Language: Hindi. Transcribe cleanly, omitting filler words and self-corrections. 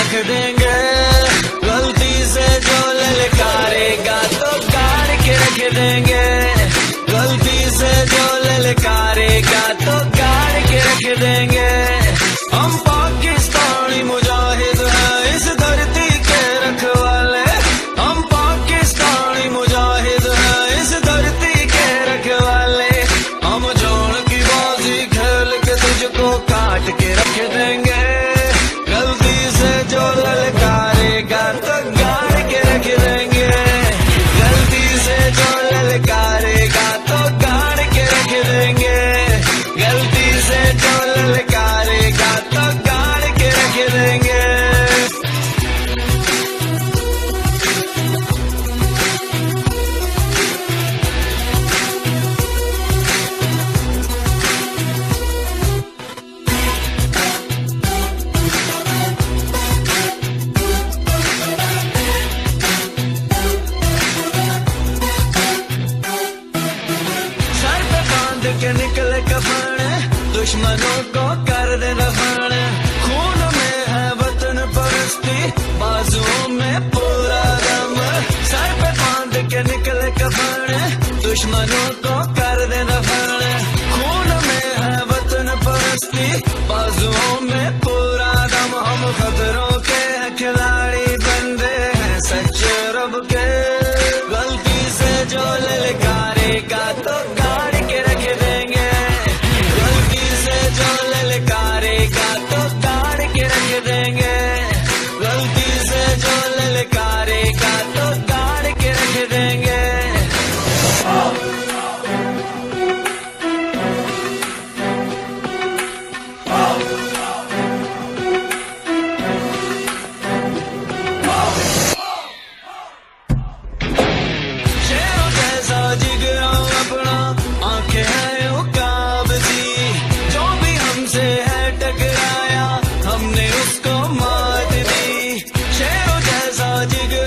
रख देंगे। गलती से जो ललकारेगा तो गाड़ के रख देंगे। गलती से जो ललकारेगा तो गाड़ के रख देंगे। हम पाकिस्तानी मुजाहिद हैं इस धरती के रखवाले। हम पाकिस्तानी मुजाहिद हैं इस धरती के रखवाले। हम जान की बाजी खेल के तुझको काट के रख देंगे। गलती से जो ललकारेगा तो गाड़ के रख देंगे। गलती से जो ललकारेगा तो गाड़ के रख देंगे। गलती से जो ललकारेगा तो गाड़ के रख देंगे। के निकले कफन दुश्मनों को कर दे दफन। खून में है वतन परस्ती बाजुओं में पूरा दम। सर पे बांध के निकले कफन दुश्मनों को कर दे दफन। खून में है वतन परस्ती बाजुओं में पूरा दम। हम खतरों के खिलाड़ी बंदे हैं सच्चे रब के। गलती से जो ललकारेगा तो गाड़ के रख देंगे। गलती से जो ललकारेगा तो गाड़ के रख देंगे। गलती से जो ललकारेगा तो गाड़ के रख देंगे। शेरों जैसा जिगरा अपना आंखें हैं उकाबजी। जो भी हमसे है टकराया हमने उसको मात दी। शेरों जैसा जिगरा